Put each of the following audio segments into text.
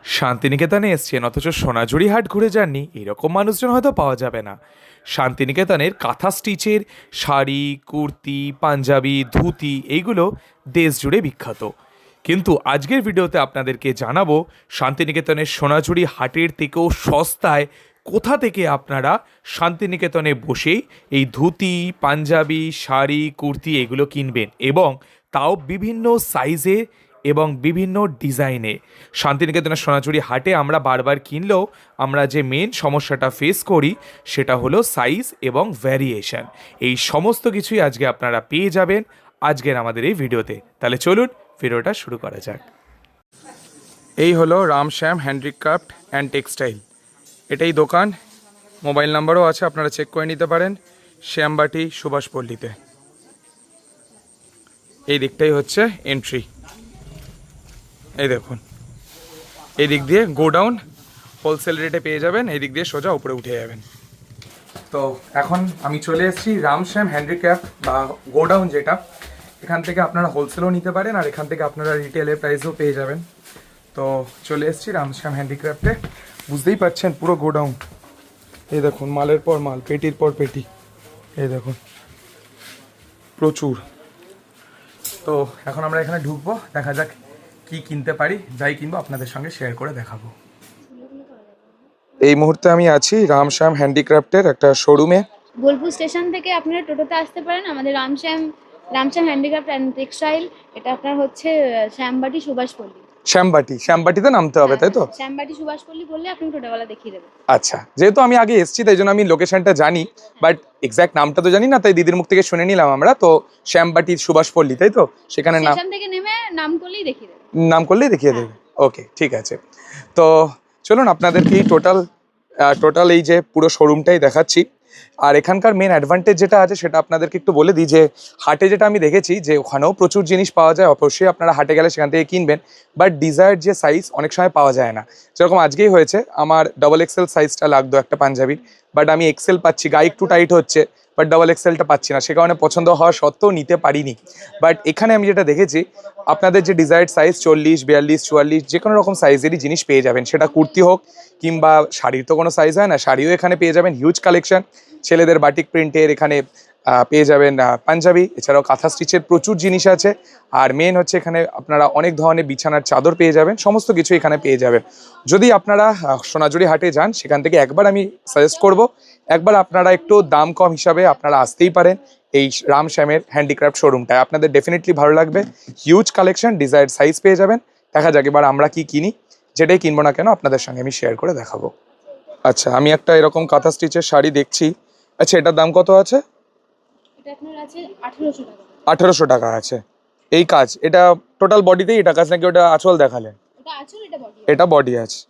শান্তিনিকেতনে এসছেন অথচ সোনাঝুরি হাট ঘুরে যাননি, এরকম মানুষজন হয়তো পাওয়া যাবে না। শান্তিনিকেতনের কাঁথা স্টিচের শাড়ি, কুর্তি, পাঞ্জাবি, ধুতি এইগুলো দেশ জুড়ে বিখ্যাত। কিন্তু আজকের ভিডিওতে আপনাদেরকে জানাবো শান্তিনিকেতনের সোনাঝুরি হাটের থেকেও সস্তায় কোথা থেকে আপনারা শান্তিনিকেতনে বসেই এই ধুতি, পাঞ্জাবি, শাড়ি, কুর্তি এগুলো কিনবেন, এবং তাও বিভিন্ন সাইজে এবং বিভিন্ন ডিজাইনে। শান্তিনিকেতনের সোনাঝুরি হাটে আমরা বারবার কিনলেও আমরা যে মেন সমস্যাটা ফেস করি সেটা হলো সাইজ এবং ভ্যারিয়েশন। এই সমস্ত কিছুই আজকে আপনারা পেয়ে যাবেন আজকের আমাদের এই ভিডিওতে। তাহলে চলুন ভিডিওটা শুরু করা যাক। এই হলো রামশ্যাম হ্যান্ডিক্রাফট অ্যান্ড টেক্সটাইল, এটাই দোকান। মোবাইল নাম্বারও আছে, আপনারা চেক করে নিতে পারেন। শ্যামবাটি, সুভাষপল্লীতে। এই দিকটাই হচ্ছে এন্ট্রি। এই দেখুন, এই দিক দিয়ে গোডাউন, হোলসেল রেটে পেয়ে যাবেন। এই দিক দিয়ে সোজা উপরে উঠে যাবেন। তো এখন আমি চলে এসেছি রামশ্যাম হ্যান্ডিক্রাফট বা গোডাউন, যেটা এখান থেকে আপনারা হোলসেলও নিতে পারেন আর এখান থেকে আপনারা রিটেলের প্রাইসও পেয়ে যাবেন। তো চলে এসেছি রামশ্যাম হ্যান্ডিক্রাফটে। বুঝতেই পারছেন পুরো গোডাউন। এই দেখুন, মালের পর মাল, পেটির পর পেটি। এই দেখুন, প্রচুর। তো এখন আমরা এখানে ঢুকবো, দেখা যাক কি কিনতে পারি। যাই কিনবো আপনাদের সঙ্গে শেয়ার করে দেখাবো। এই মুহূর্তে আমি আছি রামশ্যাম হ্যান্ডিক্রাফটের একটা শোরুমে। বোলপুর স্টেশন থেকে আপনারা টোটোতে আসতে পারেন। আমাদের রামশ্যাম হ্যান্ডিক্রাফট অ্যান্ড টেক্সটাইল, এটা আপনার হচ্ছে শ্যামবাটি, সুভাষপল্লী। শ্যামবাটিতে নামতে হবে, তাই তো? শ্যামবাটি সুভাষপল্লী বললে আপনি টোটোওয়ালা দেখিয়ে দেবে। আচ্ছা, যেহেতু আমি আগে এসেছি তাই জন্য আমি লোকেশনটা জানি, বাট এক্স্যাক্ট নামটা তো জানি না, তাই দিদির মুখ থেকে শুনে নিলাম আমরা। তো শ্যামবাটি, সুভাষপল্লী, তাই তো? সেখানে স্টেশন থেকে নেমে নাম করলেই দেখিয়ে দেবে। নাম করলেই দেখিয়ে দেবে। ওকে, ঠিক আছে। তো চলুন আপনাদেরকে টোটাল এই যে পুরো শোরুমটাই দেখাচ্ছি। আর এখানকার মেন অ্যাডভান্টেজ যেটা আছে সেটা আপনাদেরকে একটু বলে দিই, যে হাটে যেটা আমি দেখেছি যে ওখানেও প্রচুর জিনিস পাওয়া যায়, অবশ্যই আপনারা হাটে গেলে সেখান থেকে কিনবেন, বাট ডিজায়ার্ড যে সাইজ অনেক সময় পাওয়া যায় না। যেরকম আজকেই হয়েছে, আমার XXL সাইজটা লাগতো একটা পাঞ্জাবির, বাট আমি এক্সেল পাচ্ছি, গায়ে একটু টাইট হচ্ছে, বাট XXLটা পাচ্ছি না, সে কারণে পছন্দ হওয়া সত্ত্বেও নিতে পারিনি। বাট এখানে আমি যেটা দেখেছি, আপনাদের যে ডিজায়ার্ড সাইজ 40, 42, 44 যে কোনো রকম সাইজেরই জিনিস পেয়ে যাবেন, সেটা কুর্তি হোক কিংবা শাড়ির তো কোনো সাইজ হয় না, শাড়িও এখানে পেয়ে যাবেন। Huge collection. ছেলেদের বাটিক প্রিন্টের এখানে পেয়ে যাবেন পাঞ্জাবি, এছাড়াও কাঁথা স্টিচের প্রচুর জিনিস আছে। আর মেন হচ্ছে এখানে আপনারা অনেক ধরনের বিছানার চাদর পেয়ে যাবেন, সমস্ত কিছু এখানে পেয়ে যাবেন। যদি আপনারা সোনাঝুরি হাটে যান, সেখান থেকে একবার আমি সাজেস্ট করব, একবার আপনারা একটু দাম কম হিসাবে আপনারা আসতেই পারেন এই রামশ্যামের হ্যান্ডিক্রাফট শোরুমটায়। আপনাদের ডেফিনেটলি ভালো লাগবে। হিউজ কালেকশন, ডিজায়ার্ড সাইজ পেয়ে যাবেন। দেখা যাক এবার আমরা কি কিনি। যেটাই কিনবো না কেন আপনাদের সঙ্গে আমি শেয়ার করে দেখাবো। আচ্ছা, আমি একটা এরকম কাঁথা স্টিচের শাড়ি দেখছি। আচ্ছা, এটার দাম কত আছে? এটা আপনার আছে 1800 টাকা। 1800 টাকা আছে। এই কাজ, এটা টোটাল বডিতেই এটা কাজ নাকি ওটা আঁচল দেখালেন? এটা আঁচল, এটা বডি। এটা বডি আছে।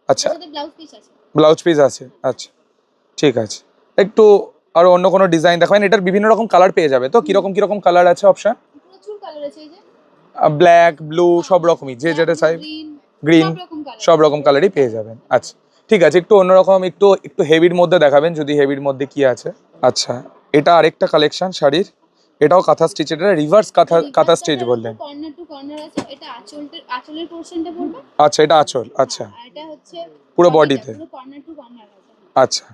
আচ্ছা, এর সাথে ব্লাউজ পিস আছে। ব্লাউজ পিস আছে। আচ্ছা, ঠিক আছে। একটু আরো অন্য কোনো ডিজাইন দেখাবেন? এটার বিভিন্ন রকম কালার পেয়ে যাবে তো? কিরকম কিরকম কালার আছে অপশন? প্রচুর কালার আছে, এই যে ব্ল্যাক, ব্লু, সব রকমই, যে যেটা চাই। গ্রিন, সব রকম কালার, সব রকম কালারই পেয়ে যাবেন। আচ্ছা, ঠিক আছে। একটু অন্যরকম, একটু একটু হেভির মধ্যে দেখাবেন, যদি হেভির মধ্যে কি আছে। আচ্ছা, এটা আরেকটা কালেকশন শাড়ির, এটাও কাঁথা স্টিচ। এটা রিভার্স কাঁথা স্টিচ বললেন? কর্নার টু কর্নার আছে। এটা আঁচলের পোরশনটা পড়বে। আচ্ছা, এটা আঁচল। আচ্ছা, আর এটা হচ্ছে পুরো বডিতে। পুরো কর্নার টু কর্নার আছে। আচ্ছা,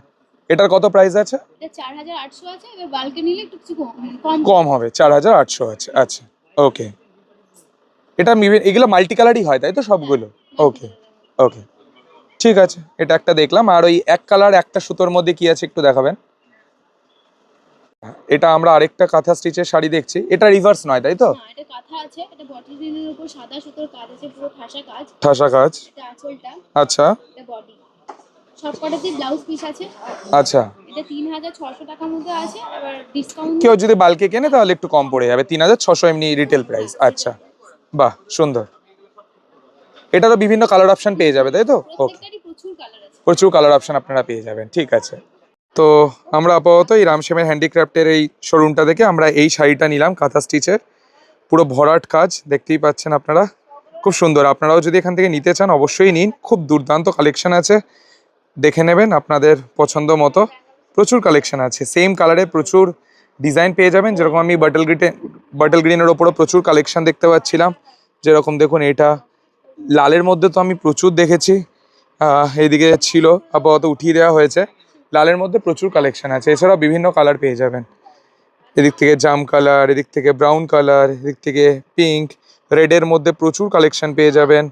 এটার কত প্রাইস আছে? এটা 4800 আছে। এবার বাল্কে নিলে একটু কিছু কম কম হবে, 4800 আছে। আচ্ছা, ওকে। এটা এগুলো মাল্টি কালারই হয়, তাই তো সবগুলো? ওকে, ওকে, ঠিক আছে। এটা একটা দেখলাম। আর ওই এক কালার একটা সুতোর মধ্যে কি আছে একটু দেখাবেন? এটা আমরা আরেকটা কাঁথা স্টিচের শাড়ি দেখছি। এটা রিভার্স নয়, তাই তো? না, এটা কাঁথা আছে। এটা বটল গ্রিনের উপর সাদা সুতোর কাজ আছে, পুরো ঠাসা কাজ। ঠাসা কাজ। এটা আঁচলটা। আচ্ছা, এটা বডি। সবকটাতেই ব্লাউজ পিস আছে। আচ্ছা। এটা 3600 টাকার মধ্যে আছে। এবার ডিসকাউন্ট কেউ যদি বাল্কে কেনে তাহলে একটু কম পড়ে যাবে, 3600 এমনি রিটেল প্রাইস। আচ্ছা, বাহ, সুন্দর। এটারও বিভিন্ন কালার অপশন পেয়ে যাবে, তাই তো? ওকে, প্রত্যেকটারই প্রচুর কালার আছে। প্রচুর কালার অপশন আপনারা পেয়ে যাবেন। ঠিক আছে। তো আমরা আপাতত এই রামশ্যামের হ্যান্ডিক্রাফটের এই শোরুমটা থেকে আমরা এই শাড়িটা নিলাম, কাঁথা স্টিচের, পুরো ভরাট কাজ, দেখতেই পাচ্ছেন আপনারা। খুব সুন্দর। আপনারাও যদি এখান থেকে নিতে চান অবশ্যই নিন, খুব দুর্দান্ত কালেকশন আছে, দেখে নেবেন আপনাদের পছন্দ মতো। প্রচুর কালেকশন আছে, সেম কালারে প্রচুর ডিজাইন পেয়ে যাবেন। যেরকম আমি বাটল গ্রিনের ওপরও প্রচুর কালেকশন দেখতে পাচ্ছিলাম, যেরকম দেখুন এটা, লালের মধ্যে তো আমি প্রচুর দেখেছি, এইদিকে ছিল, আপাতত উঠিয়ে দেওয়া হয়েছে। লালের মধ্যে প্রচুর কালেকশন আছে, এছাড়াও বিভিন্ন কালার পেয়ে যাবেন। এদিক থেকে জাম কালার, এদিক থেকে ব্রাউন কালার, এদিক থেকে পিঙ্ক, রেডের মধ্যে প্রচুর কালেকশন পেয়ে যাবেন।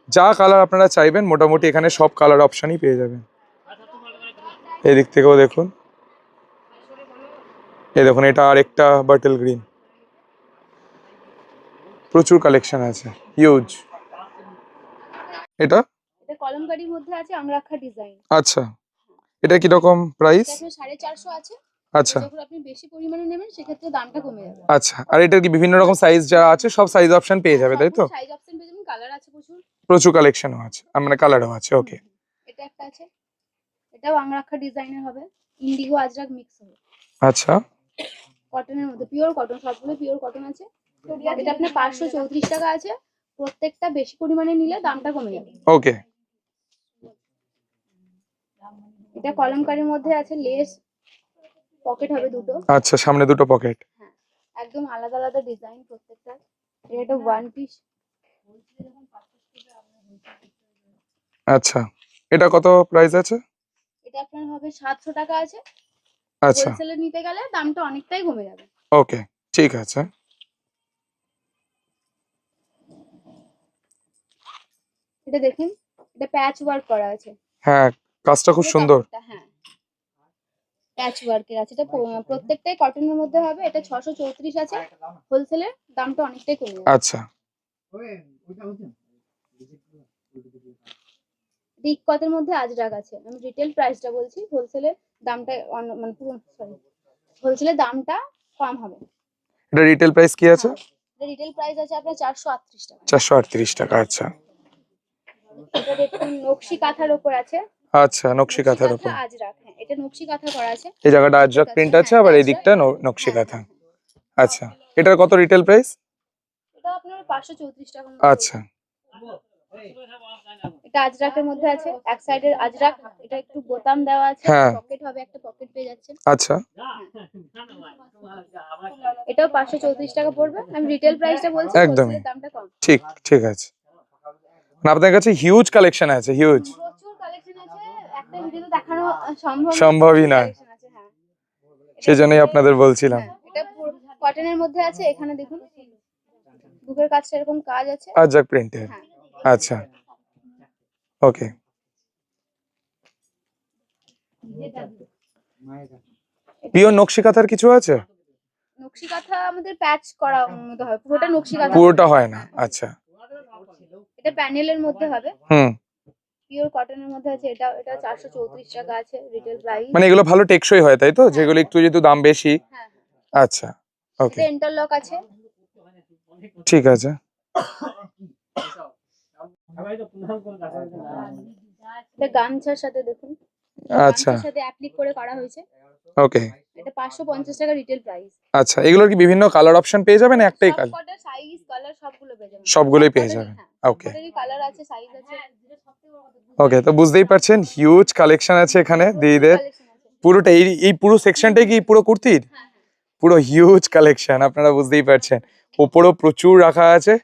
যা কালার আপনারা চাইবেন মোটামুটি এখানে সব কালার অপশানই পেয়ে যাবেন। এদিক থেকেও দেখুন, এই দেখুন এটা আরেকটা বাটল গ্রিন, প্রচুর কালেকশন আছে, হিউজ। এটা এটা কলমকারীর মধ্যে আছে আংরাক্ষা ডিজাইন। আচ্ছা, এটা কিরকম প্রাইস? এটা আপনার 450 আছে। আচ্ছা যখন আপনি বেশি পরিমাণে নেবেন সেক্ষেত্রে দামটা কমে যাবে। আচ্ছা, আর এটার কি বিভিন্ন রকম সাইজ যা আছে সব সাইজ অপশন পেয়ে যাবে তাই তো? সাইজ অপশন পেয়ে যাবেন, কালার আছে প্রচুর। প্রচুর কালেকশনও আছে, মানে কালারও আছে। ওকে, এটা একটা আছে, এটাও আংরাক্ষা ডিজাইনের হবে, ইন্ডিগো আজরাক মিক্স হবে। আচ্ছা কটনের মধ্যে, পিওর কটন, সবগুলো পিওর কটন আছে। এটা আপনার 534 টাকা আছে। প্রত্যেকটা বেশি পরিমাণে নিলে দামটা কমে যাবে। ওকে, এটা কলমকারীর মধ্যে আছে, লেস পকেট হবে দুটো। আচ্ছা, সামনে দুটো পকেট। হ্যাঁ, একদম আলাদা আলাদা ডিজাইন প্রত্যেকটা। এটা ওয়ান পিস। আচ্ছা, এটা কত প্রাইস আছে? এটা আপনার হবে 700 টাকা আছে। আচ্ছা হোলসেলে নিতে গেলে দামটা অনেকটাই কমে যাবে। ওকে, ঠিক আছে। এটা দেখুন, এটা প্যাচ ওয়ার্ক করা আছে। হ্যাঁ, কাজটা খুব সুন্দর। হ্যাঁ, প্যাচ ওয়ার্কের আছে। এটা প্রত্যেকটাই কটনের মধ্যে হবে। এটা 634 আছে। হোলসেলে দামটা অনেকটাই কমে যাবে। আচ্ছা, ইক্কতের মধ্যে আজরাক আছে। আমি রিটেল প্রাইসটা বলছি, হোলসেলে দামটা মানে পুরো হোলসেলে দামটা কম হবে। এটা রিটেল প্রাইস কি আছে? এটা রিটেল প্রাইস আছে আপনার 438 টাকা। 438 টাকা। আচ্ছা এটা দেখুন নকশি কাঁথার উপর আছে। আচ্ছা, নকশি কাঁথার উপর। আজরাক, হ্যাঁ, এটা নকশি কাঁথা করা আছে। এই জায়গাটা আজরাক প্রিন্ট আছে, আবার এই দিকটা নকশি কাঁথা। হ্যাঁ। আচ্ছা, এটার কত রিটেল প্রাইস? এটা আপনার 534 টাকা। আচ্ছা, এটা আজরাকের মধ্যে আছে, এক সাইডের আজরাক, এটা একটু বোতাম দেওয়া আছে, হ্যাঁ। পকেট হবে, একটা পকেট পেয়ে যাচ্ছেন। আচ্ছা, এটাও 534 টাকা পড়বে। আমি রিটেল প্রাইসটা বলছি, একদমই। হোলসেলের দামটা কম। ঠিক ঠিক আছে। মানে আপনার কাছে হিউজ কালেকশন আছে, হিউজ। প্রচুর কালেকশন আছে, একটা ভিডিওতে দেখানো সম্ভবই না। collection আছে, হ্যাঁ। সেজন্যই আপনাদের বলছিলাম। হ্যাঁ, এটা কটনের মধ্যে আছে। এখানে দেখুন বুকের কাজটা এরকম কাজ আছে। আজরাক প্রিন্টের। হ্যাঁ, আচ্ছা ওকে। পিওর নকশি কাঁথার কিছু আছে? নকশি কাঁথা আমাদের প্যাচ করা মতো হয়, পুরোটা নকশি কাঁথা। পুরোটা হয় না। আচ্ছা, এটা প্যানেলের মধ্যে হবে, হুম। পিওর কটনের মধ্যে আছে। এটা 434 টাকা আছে রিটেল প্রাইস। মানে এগুলো ভালো টেকসই হয় তাই তো, যেগুলো একটু যেহেতু দাম বেশি। হ্যাঁ, আচ্ছা ওকে, এটা ইন্টারলক আছে। ঠিক আছে। এটা গামছার সাথে দেখুন, আচ্ছা গামছার সাথে অ্যাপ্লিক করে করা হয়েছে। ওকে, এটা 550 টাকা রিটেল প্রাইস। আচ্ছা, এগুলোর কি বিভিন্ন কালার অপশন পেয়ে যাবেন? একটাই কালার? সবকটা সাইজ কালার সবগুলো পেয়ে যাবেন। সবগুলোই পেয়ে যাবেন। ওকে সবকটারই কালার আছে, সাইজ আছে। ওকে, তো বুঝতেই পারছেন হিউজ কালেকশন আছে এখানে দিদিদের। Collection আছে। পুরোটা এই পুরো সেকশনটাই কি পুরো কুর্তির? হ্যাঁ, হ্যাঁ। পুরো হিউজ কালেকশন, আপনারা বুঝতেই পারছেন। ওপরও প্রচুর রাখা আছে,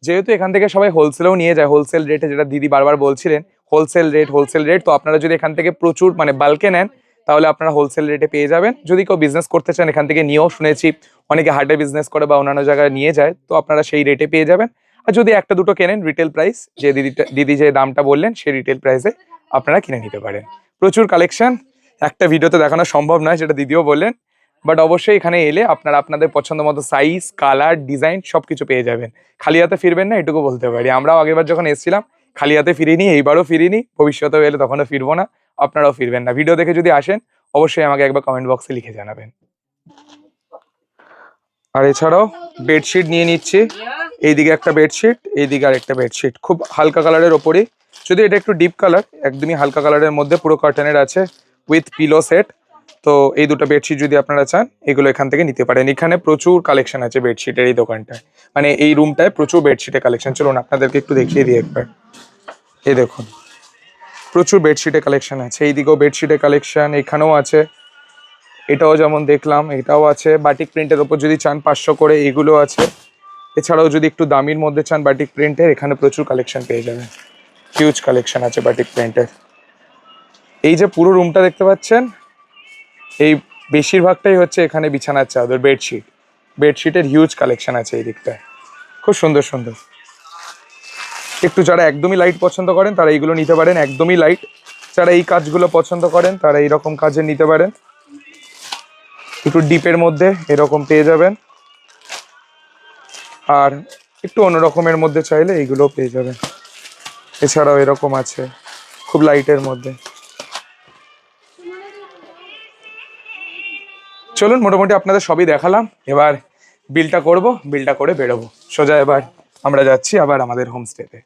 যেহেতু এখান থেকে সবাই হোলসেলেও নিয়ে যায়, হোলসেল রেটে, যেটা দিদি বারবার বলছিলেন হোলসেল রেট। তো আপনারা যদি এখান থেকে প্রচুর মানে বাল্কে নেন তাহলে আপনারা হোলসেল রেটে পেয়ে যাবেন। যদি কেউ বিজনেস করতে চান এখান থেকে নিয়েও, শুনেছি অনেকে হাটে বিজনেস করে বা অন্যান্য জায়গায় নিয়ে যায়, তো আপনারা সেই রেটে পেয়ে যাবেন। আর যদি একটা দুটো কেনেন রিটেল প্রাইস, যে দিদি যে দামটা বললেন সেই রিটেল প্রাইসে আপনারা কিনে নিতে পারেন। প্রচুর কালেকশন, একটা ভিডিওতে দেখানো সম্ভব নয়, সেটা দিদিও বললেন। বাট অবশ্যই এখানে এলে আপনারা আপনাদের পছন্দ মতো সাইজ, কালার, ডিজাইন সবকিছু পেয়ে যাবেন। খালি হাতে ফিরবেন না, এটুকু বলতে পারি। আমরাও আগেরবার যখন এসেছিলাম খালি হাতে ফিরিনি, এইবারও ফিরিনি, ভবিষ্যতেও এলে তখনও ফিরবো না, আপনারাও ফিরবেন না। ভিডিও দেখে যদি আসেন অবশ্যই আমাকে একবার কমেন্ট বক্সে লিখে জানাবেন। আর এছাড়াও বেডশিট নিয়ে নিচ্ছি, এইদিকে একটা বেডশিট, এইদিকে আর একটা বেডশিট, খুব হালকা কালারের ওপরেই, যদি এটা একটু ডিপ কালার, একদমই হালকা কালারের মধ্যে পুরো কটনের আছে উইথ পিলো সেট। তো এই দুটো বেডশিট যদি আপনারা চান এগুলো এখান থেকে নিতে পারেন। এখানে প্রচুর কালেকশন আছে বেডশিটের, এই দোকানটায় মানে এই রুমটায় প্রচুর বেডশিটের কালেকশন। চলুন আপনাদেরকে একটু দেখিয়ে দিই একবার। এই দেখুন প্রচুর বেডশিটের কালেকশন আছে, এইদিকেও বেডশিটের কালেকশন, এখানেও আছে। এটাও যেমন দেখলাম, এটাও আছে। বাটিক প্রিন্টের ওপর যদি চান 500 করে, এগুলো আছে। এছাড়াও যদি একটু দামির মধ্যে চান বাটিক প্রিন্টের, এখানে প্রচুর কালেকশন পেয়ে যাবেন, হিউজ কালেকশন আছে বাটিক প্রিন্টের। এই যে পুরো রুমটা দেখতে পাচ্ছেন, এই বেশিরভাগটাই হচ্ছে এখানে বিছানার চাদর, বেডশিটের হিউজ কালেকশন আছে এই দিকটায়, খুব সুন্দর সুন্দর। একটু যারা একদমই লাইট পছন্দ করেন তারা এইগুলো নিতে পারেন, একদমই লাইট। যারা এই কাজগুলো পছন্দ করেন তারা এইরকম কাজে নিতে পারেন। একটু ডিপের মধ্যে এরকম পেয়ে যাবেন, আর একটু অন্য রকমের মধ্যে চাইলে এইগুলো পেয়ে যাবেন। এছাড়াও এরকম আছে খুব লাইটের মধ্যে। চলুন, মোটামুটি আপনাদের সবই দেখালাম। এবার বিলটা করব, বিলটা করে বেরোবো সোজা। এবার আমরা যাচ্ছি আবার আমাদের হোমস্টেতে।